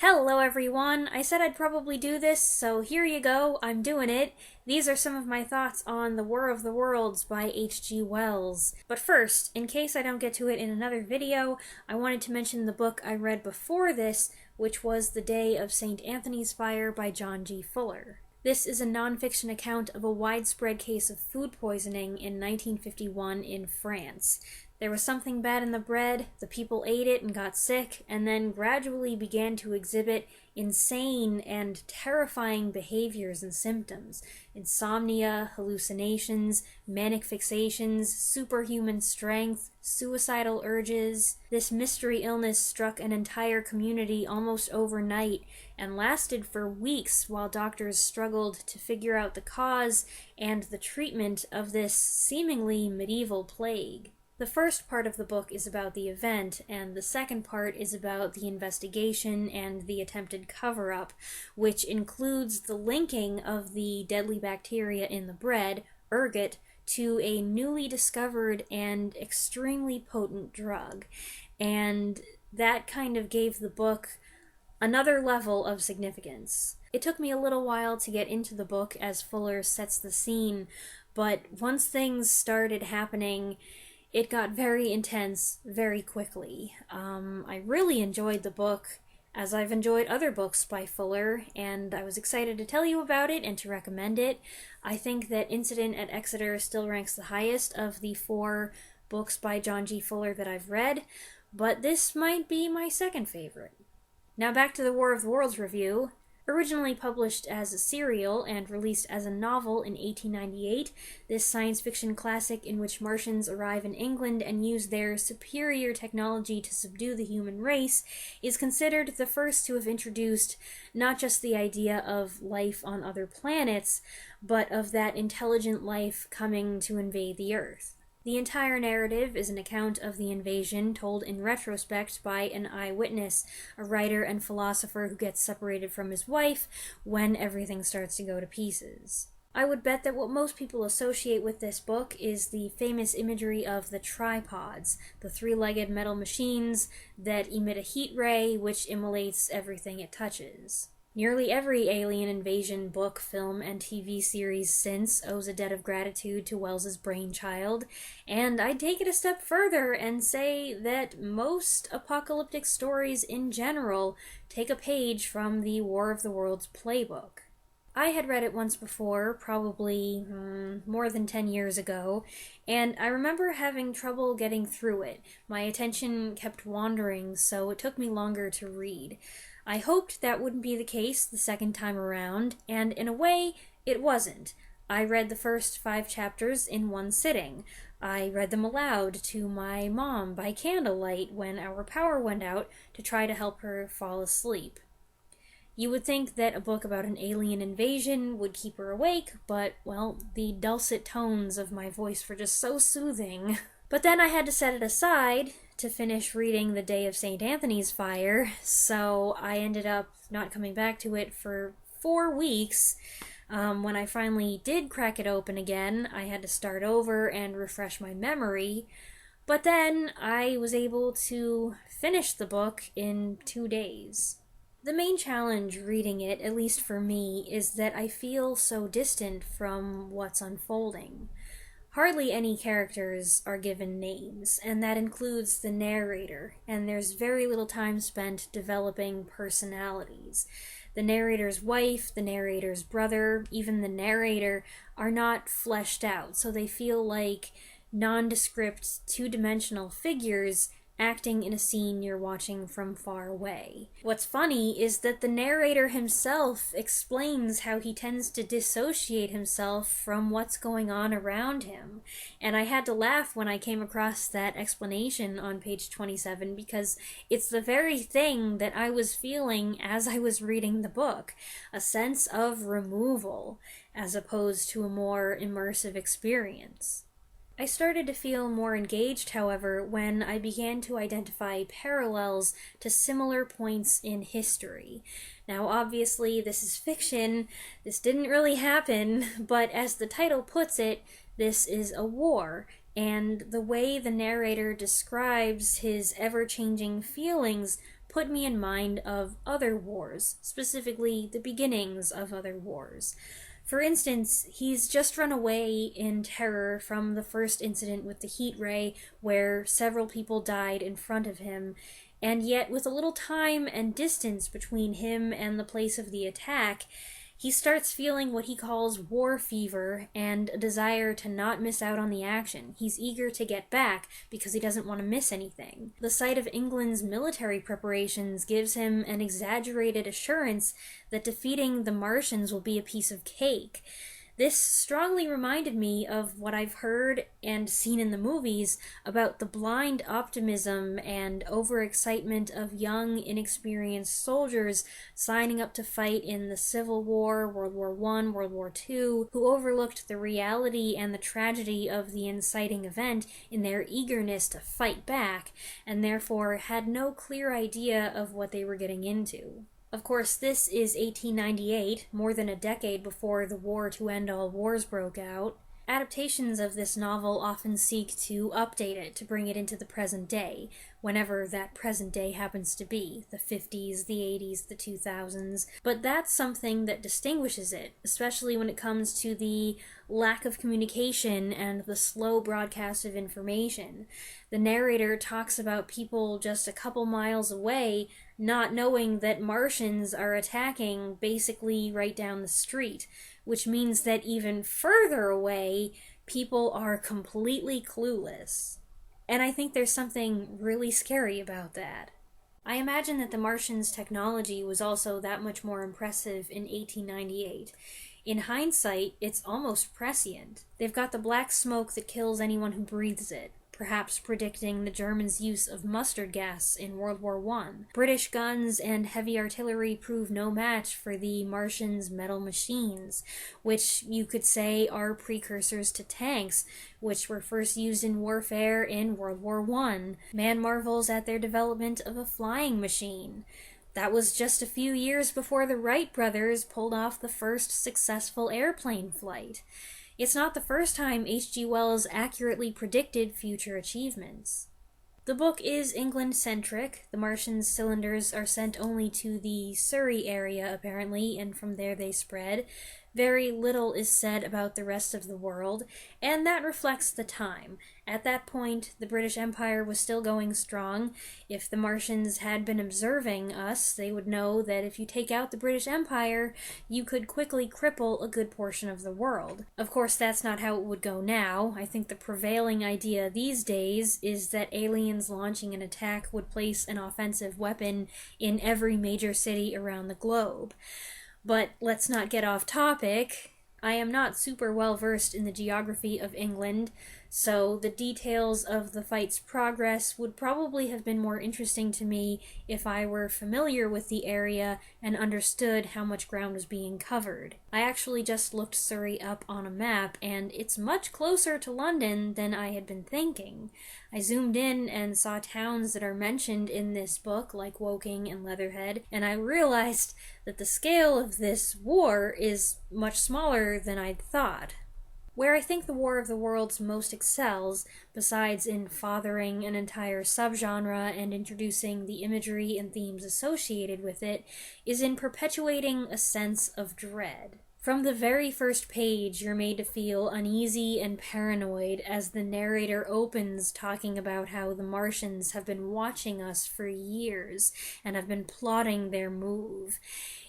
Hello everyone! I said I'd probably do this, so here you go, I'm doing it. These are some of my thoughts on The War of the Worlds by H.G. Wells. But first, in case I don't get to it in another video, I wanted to mention the book I read before this, which was The Day of St. Anthony's Fire by John G. Fuller. This is a nonfiction account of a widespread case of food poisoning in 1951 in France. There was something bad in the bread, the people ate it and got sick, and then gradually began to exhibit insane and terrifying behaviors and symptoms. Insomnia, hallucinations, manic fixations, superhuman strength, suicidal urges. This mystery illness struck an entire community almost overnight and lasted for weeks while doctors struggled to figure out the cause and the treatment of this seemingly medieval plague. The first part of the book is about the event, and the second part is about the investigation and the attempted cover-up, which includes the linking of the deadly bacteria in the bread, ergot, to a newly discovered and extremely potent drug. And that kind of gave the book another level of significance. It took me a little while to get into the book as Fuller sets the scene, but once things started happening, it got very intense very quickly. I really enjoyed the book, as I've enjoyed other books by Fuller, and I was excited to tell you about it and to recommend it. I think that Incident at Exeter still ranks the highest of the 4 books by John G. Fuller that I've read, but this might be my second favorite. Now back to the War of the Worlds review. Originally published as a serial and released as a novel in 1898, this science fiction classic in which Martians arrive in England and use their superior technology to subdue the human race is considered the first to have introduced not just the idea of life on other planets, but of that intelligent life coming to invade the Earth. The entire narrative is an account of the invasion told in retrospect by an eyewitness, a writer and philosopher who gets separated from his wife when everything starts to go to pieces. I would bet that what most people associate with this book is the famous imagery of the tripods, the 3-legged metal machines that emit a heat ray which immolates everything it touches. Nearly every alien invasion book, film, and TV series since owes a debt of gratitude to Wells's brainchild, and I'd take it a step further and say that most apocalyptic stories in general take a page from the War of the Worlds playbook. I had read it once before, probably more than 10 years ago, and I remember having trouble getting through it. My attention kept wandering, so it took me longer to read. I hoped that wouldn't be the case the second time around, and in a way, it wasn't. I read the first 5 chapters in one sitting. I read them aloud to my mom by candlelight when our power went out to try to help her fall asleep. You would think that a book about an alien invasion would keep her awake, but, well, the dulcet tones of my voice were just so soothing. But then I had to set it aside to finish reading The Day of St. Anthony's Fire, so I ended up not coming back to it for 4 weeks. When I finally did crack it open again, I had to start over and refresh my memory, but then I was able to finish the book in 2 days. The main challenge reading it, at least for me, is that I feel so distant from what's unfolding. Hardly any characters are given names, and that includes the narrator, and there's very little time spent developing personalities. The narrator's wife, the narrator's brother, even the narrator are not fleshed out, so they feel like nondescript, two-dimensional figures acting in a scene you're watching from far away. What's funny is that the narrator himself explains how he tends to dissociate himself from what's going on around him. And I had to laugh when I came across that explanation on page 27 because it's the very thing that I was feeling as I was reading the book, a sense of removal, as opposed to a more immersive experience. I started to feel more engaged, however, when I began to identify parallels to similar points in history. Now, obviously, this is fiction, this didn't really happen, but as the title puts it, this is a war, and the way the narrator describes his ever-changing feelings put me in mind of other wars, specifically the beginnings of other wars. For instance, he's just run away in terror from the first incident with the heat ray, where several people died in front of him, and yet with a little time and distance between him and the place of the attack, he starts feeling what he calls war fever and a desire to not miss out on the action. He's eager to get back because he doesn't want to miss anything. The sight of England's military preparations gives him an exaggerated assurance that defeating the Martians will be a piece of cake. This strongly reminded me of what I've heard and seen in the movies about the blind optimism and overexcitement of young, inexperienced soldiers signing up to fight in the Civil War, World War I, World War II, who overlooked the reality and the tragedy of the inciting event in their eagerness to fight back, and therefore had no clear idea of what they were getting into. Of course, this is 1898, more than a decade before the war to end all wars broke out. Adaptations of this novel often seek to update it to bring it into the present day, whenever that present day happens to be, the 50s, the 80s, the 2000s. But that's something that distinguishes it, especially when it comes to the lack of communication and the slow broadcast of information. The narrator talks about people just a couple miles away not knowing that Martians are attacking basically right down the street, which means that even further away, people are completely clueless. And I think there's something really scary about that. I imagine that the Martians' technology was also that much more impressive in 1898. In hindsight, it's almost prescient. They've got the black smoke that kills anyone who breathes it, perhaps predicting the Germans' use of mustard gas in World War I. British guns and heavy artillery prove no match for the Martians' metal machines, which you could say are precursors to tanks, which were first used in warfare in World War I. Man marvels at their development of a flying machine. That was just a few years before the Wright brothers pulled off the first successful airplane flight. It's not the first time H.G. Wells accurately predicted future achievements. The book is England-centric. The Martians' cylinders are sent only to the Surrey area, apparently, and from there they spread. Very little is said about the rest of the world, and that reflects the time. At that point, the British Empire was still going strong. If the Martians had been observing us, they would know that if you take out the British Empire, you could quickly cripple a good portion of the world. Of course, that's not how it would go now. I think the prevailing idea these days is that aliens launching an attack would place an offensive weapon in every major city around the globe. But let's not get off topic. I am not super well versed in the geography of England, so the details of the fight's progress would probably have been more interesting to me if I were familiar with the area and understood how much ground was being covered. I actually just looked Surrey up on a map, and it's much closer to London than I had been thinking. I zoomed in and saw towns that are mentioned in this book, like Woking and Leatherhead, and I realized that the scale of this war is much smaller than I'd thought. Where I think the War of the Worlds most excels, besides in fathering an entire subgenre and introducing the imagery and themes associated with it, is in perpetuating a sense of dread. From the very first page, you're made to feel uneasy and paranoid as the narrator opens talking about how the Martians have been watching us for years and have been plotting their move.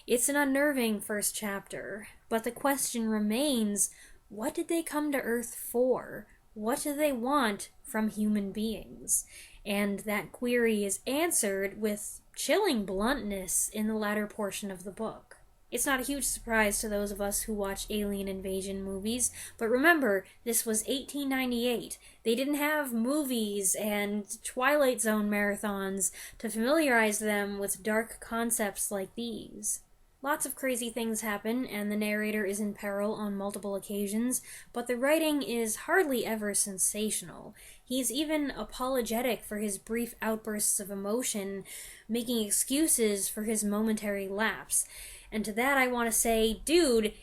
It's an unnerving first chapter, but the question remains, what did they come to Earth for? What do they want from human beings? And that query is answered with chilling bluntness in the latter portion of the book. It's not a huge surprise to those of us who watch alien invasion movies, but remember, this was 1898. They didn't have movies and Twilight Zone marathons to familiarize them with dark concepts like these. Lots of crazy things happen, and the narrator is in peril on multiple occasions, but the writing is hardly ever sensational. He's even apologetic for his brief outbursts of emotion, making excuses for his momentary lapse. And to that I want to say, dude,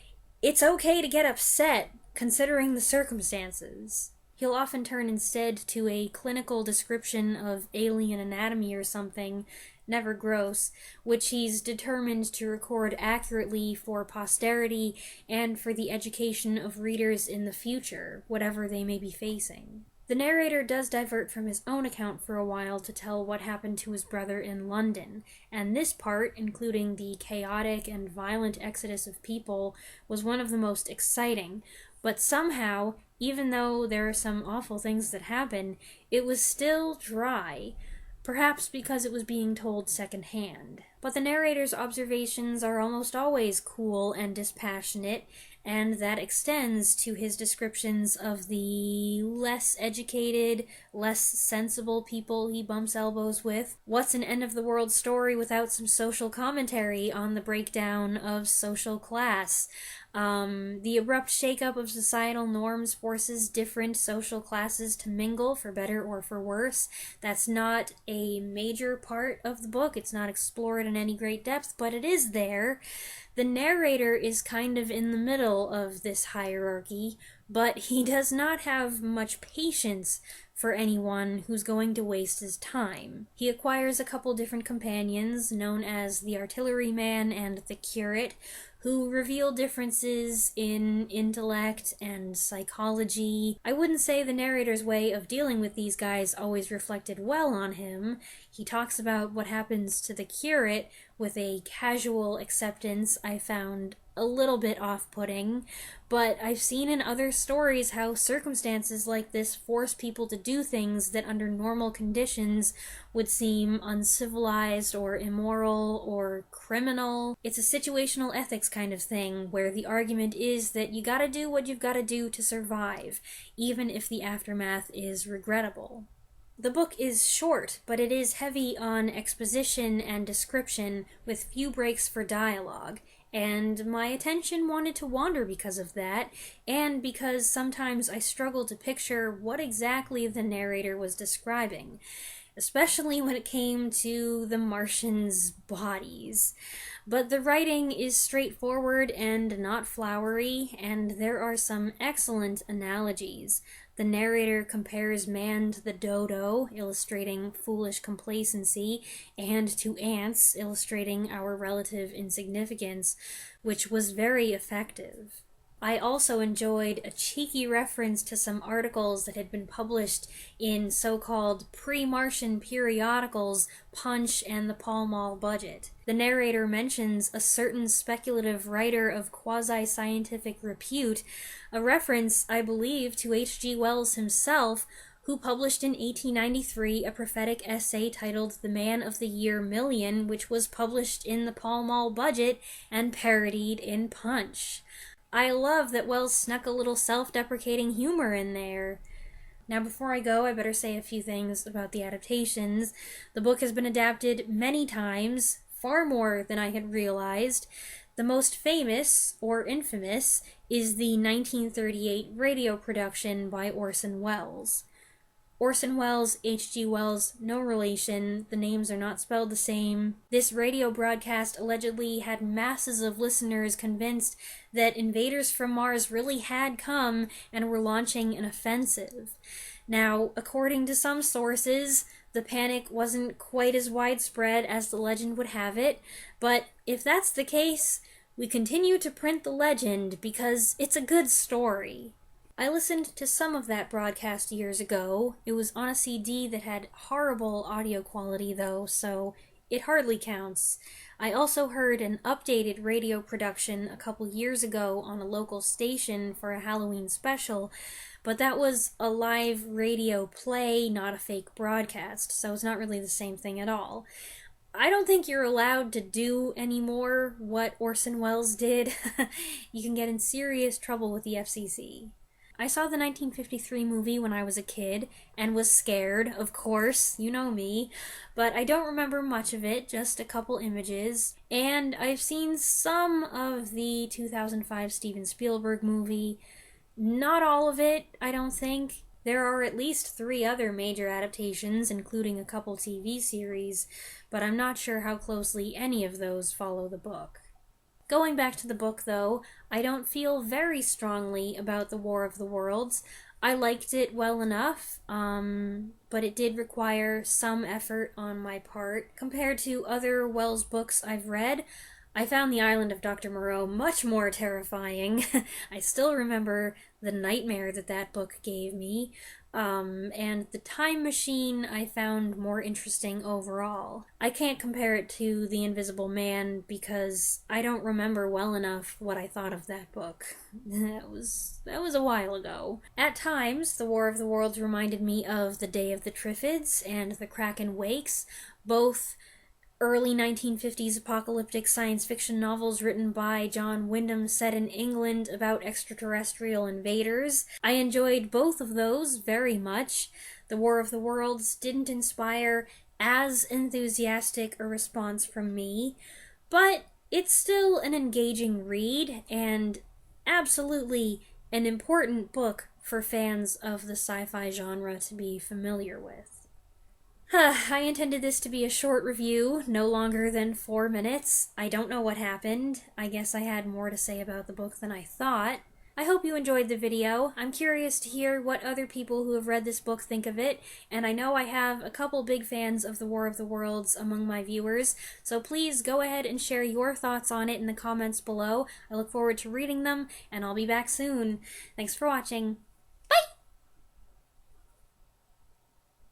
it's okay to get upset, considering the circumstances. He'll often turn instead to a clinical description of alien anatomy or something, never gross, which he's determined to record accurately for posterity and for the education of readers in the future, whatever they may be facing. The narrator does divert from his own account for a while to tell what happened to his brother in London, and this part, including the chaotic and violent exodus of people, was one of the most exciting. But somehow, even though there are some awful things that happen, it was still dry. Perhaps because it was being told secondhand. But the narrator's observations are almost always cool and dispassionate, and that extends to his descriptions of the less educated, less sensible people he bumps elbows with. What's an end-of-the-world story without some social commentary on the breakdown of social class? The abrupt shakeup of societal norms forces different social classes to mingle, for better or for worse. That's not a major part of the book. It's not explored in any great depth, but it is there. The narrator is kind of in the middle of this hierarchy, but he does not have much patience for anyone who's going to waste his time. He acquires a couple different companions, known as the Artilleryman and the Curate, who reveal differences in intellect and psychology. I wouldn't say the narrator's way of dealing with these guys always reflected well on him. He talks about what happens to the Curate with a casual acceptance I found a little bit off-putting, but I've seen in other stories how circumstances like this force people to do things that under normal conditions would seem uncivilized or immoral or criminal. It's a situational ethics kind of thing, where the argument is that you gotta do what you've gotta do to survive, even if the aftermath is regrettable. The book is short, but it is heavy on exposition and description with few breaks for dialogue, and my attention wanted to wander because of that, and because sometimes I struggled to picture what exactly the narrator was describing, especially when it came to the Martians' bodies. But the writing is straightforward and not flowery, and there are some excellent analogies. The narrator compares man to the dodo, illustrating foolish complacency, and to ants, illustrating our relative insignificance, which was very effective. I also enjoyed a cheeky reference to some articles that had been published in so-called pre-Martian periodicals, Punch and the Pall Mall Budget. The narrator mentions a certain speculative writer of quasi-scientific repute, a reference, I believe, to H.G. Wells himself, who published in 1893 a prophetic essay titled The Man of the Year Million, which was published in the Pall Mall Budget and parodied in Punch. I love that Wells snuck a little self-deprecating humor in there. Now, before I go, I better say a few things about the adaptations. The book has been adapted many times, far more than I had realized. The most famous, or infamous, is the 1938 radio production by Orson Welles. Orson Welles, H.G. Wells, no relation, the names are not spelled the same. This radio broadcast allegedly had masses of listeners convinced that invaders from Mars really had come and were launching an offensive. Now, according to some sources, the panic wasn't quite as widespread as the legend would have it, but if that's the case, we continue to print the legend because it's a good story. I listened to some of that broadcast years ago. It was on a CD that had horrible audio quality though, so it hardly counts. I also heard an updated radio production a couple years ago on a local station for a Halloween special, but that was a live radio play, not a fake broadcast, so it's not really the same thing at all. I don't think you're allowed to do anymore what Orson Welles did. You can get in serious trouble with the FCC. I saw the 1953 movie when I was a kid, and was scared, of course, you know me, but I don't remember much of it, just a couple images, and I've seen some of the 2005 Steven Spielberg movie. Not all of it, I don't think. There are at least 3 other major adaptations, including a couple TV series, but I'm not sure how closely any of those follow the book. Going back to the book, though, I don't feel very strongly about the War of the Worlds. I liked it well enough, but it did require some effort on my part. Compared to other Wells books I've read, I found The Island of Dr. Moreau much more terrifying. I still remember the nightmare that book gave me. And The Time Machine I found more interesting overall. I can't compare it to The Invisible Man because I don't remember well enough what I thought of that book. That was a while ago. At times, The War of the Worlds reminded me of The Day of the Triffids and The Kraken Wakes, both early 1950s apocalyptic science fiction novels written by John Wyndham set in England about extraterrestrial invaders. I enjoyed both of those very much. The War of the Worlds didn't inspire as enthusiastic a response from me, but it's still an engaging read and absolutely an important book for fans of the sci-fi genre to be familiar with. I intended this to be a short review, no longer than 4 minutes. I don't know what happened. I guess I had more to say about the book than I thought. I hope you enjoyed the video. I'm curious to hear what other people who have read this book think of it, and I know I have a couple big fans of The War of the Worlds among my viewers, so please go ahead and share your thoughts on it in the comments below. I look forward to reading them, and I'll be back soon. Thanks for watching.